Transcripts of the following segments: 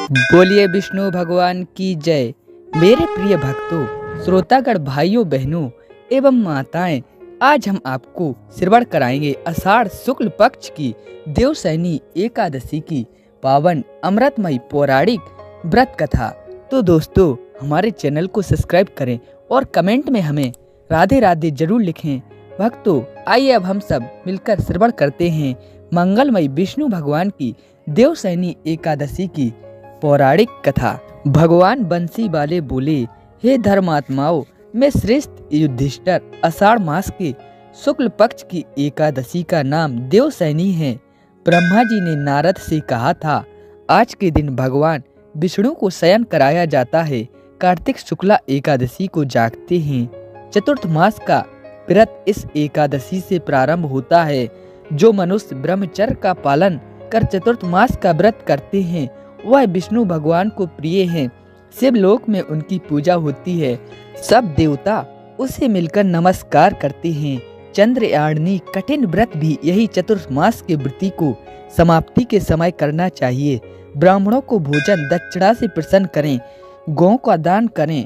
बोलिए विष्णु भगवान की जय। मेरे प्रिय भक्तों, श्रोतागण, भाइयों बहनों एवं माताएं, आज हम आपको श्रवण कराएंगे आषाढ़ शुक्ल पक्ष की देवशयनी एकादशी की पावन अमृतमयी पौराणिक व्रत कथा। तो दोस्तों, हमारे चैनल को सब्सक्राइब करें और कमेंट में हमें राधे राधे जरूर लिखें। भक्तों, आइए अब हम सब मिलकर श्रवण करते हैं मंगलमयी विष्णु भगवान की देवशयनी एकादशी की पौराणिक कथा। भगवान बंसी वाले बोले, हे धर्मात्माओं, मैं श्रेष्ठ युधिष्ठिर आषाढ़ मास के शुक्ल पक्ष की एकादशी का नाम देवशयनी है। ब्रह्मा जी ने नारद से कहा था, आज के दिन भगवान विष्णु को शयन कराया जाता है। कार्तिक शुक्ला एकादशी को जागते हैं। चतुर्थ मास का व्रत इस एकादशी से प्रारंभ होता है। जो मनुष्य ब्रह्मचर्य का पालन कर चतुर्थ मास का व्रत करते हैं, वह विष्णु भगवान को प्रिय हैं। शिवलोक में उनकी पूजा होती है। सब देवता उसे मिलकर नमस्कार करते हैं। चंद्रयानी कठिन व्रत भी यही चतुर्थ मास के व्रती को समाप्ति के समय करना चाहिए। ब्राह्मणों को भोजन दक्षिणा से प्रसन्न करें। गौ का दान करें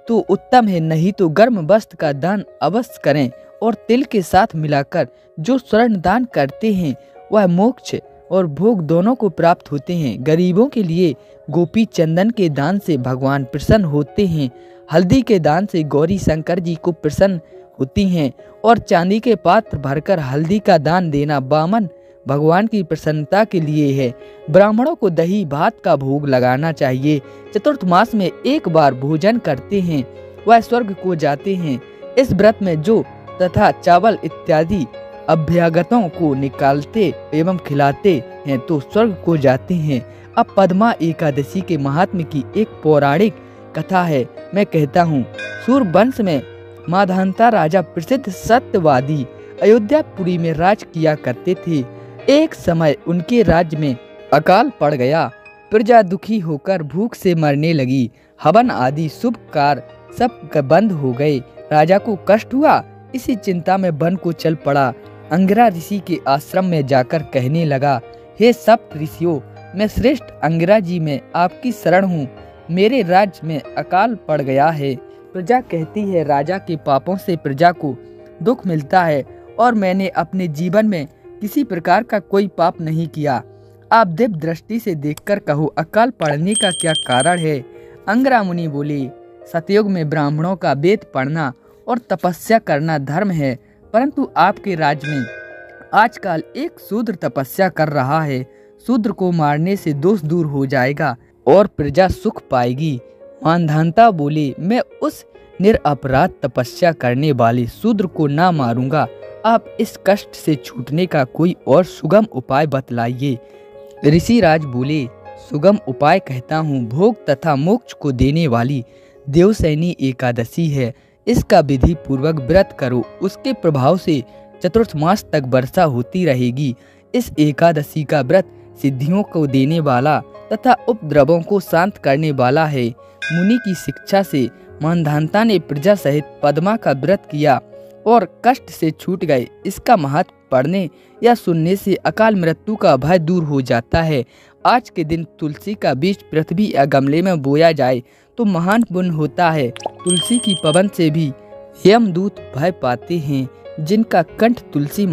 तो उत्तम है, नहीं तो गर्म वस्त्र का दान अवश्य करें। और तिल के साथ मिलाकर जो स्वर्ण दान करते हैं, वह मोक्ष और भोग दोनों को प्राप्त होते हैं। गरीबों के लिए गोपी चंदन के दान से भगवान प्रसन्न होते हैं। हल्दी के दान से गौरी शंकर जी को प्रसन्न होती हैं। और चांदी के पात्र भरकर हल्दी का दान देना वामन भगवान की प्रसन्नता के लिए है। ब्राह्मणों को दही भात का भोग लगाना चाहिए। चतुर्थ मास में एक बार भोजन करते हैं, वह स्वर्ग को जाते हैं। इस व्रत में जो तथा चावल इत्यादि अभ्यागतों को निकालते एवं खिलाते हैं तो स्वर्ग को जाते हैं। अब पद्मा एकादशी के महात्म्य की एक पौराणिक कथा है। मैं कहता हूँ, सूर्यवंश में माधांता राजा प्रसिद्ध सत्यवादी अयोध्यापुरी में राज किया करते थे। एक समय उनके राज्य में अकाल पड़ गया। प्रजा दुखी होकर भूख से मरने लगी। हवन आदि शुभ कार्य सब बंद हो गए। राजा को कष्ट हुआ। इसी चिंता में वन को चल पड़ा। अंगिरा ऋषि के आश्रम में जाकर कहने लगा, हे सप्त ऋषियों, मैं श्रेष्ठ अंगिरा जी में आपकी शरण हूँ। मेरे राज्य में अकाल पड़ गया है। प्रजा कहती है, राजा के पापों से प्रजा को दुख मिलता है और मैंने अपने जीवन में किसी प्रकार का कोई पाप नहीं किया। आप दिव्य दृष्टि से देखकर कहो, अकाल पड़ने का क्या कारण है। अंगिरा मुनि बोले, सतयुग में ब्राह्मणों का वेद पढ़ना और तपस्या करना धर्म है, परंतु आपके राज्य में आजकल एक शूद्र तपस्या कर रहा है। शूद्र को मारने से दोष दूर हो जाएगा और प्रजा सुख पाएगी। मानधाता बोले, मैं उस निरपराध तपस्या करने वाले शूद्र को ना मारूंगा। आप इस कष्ट से छूटने का कोई और सुगम उपाय बतलाइए। ऋषिराज बोले, सुगम उपाय कहता हूँ, भोग तथा मोक्ष को देने वाली देवशयनी एकादशी है। इसका विधि पूर्वक व्रत करो। उसके प्रभाव से चतुर्थ मास तक वर्षा होती रहेगी। इस एकादशी का व्रत सिद्धियों को देने वाला तथा उपद्रवों को शांत करने वाला है। मुनि की शिक्षा से मानधाता ने प्रजा सहित पद्मा का व्रत किया और कष्ट से छूट गए। इसका महत्व पढ़ने या सुनने से अकाल मृत्यु का भय दूर हो जाता है। आज के दिन तुलसी का बीज पृथ्वी या गमले में बोया जाए तो महान पुण्य होता है। तुलसी की पवन से भी यमदूत भय पाते हैं। जिनका कंठ तुलसी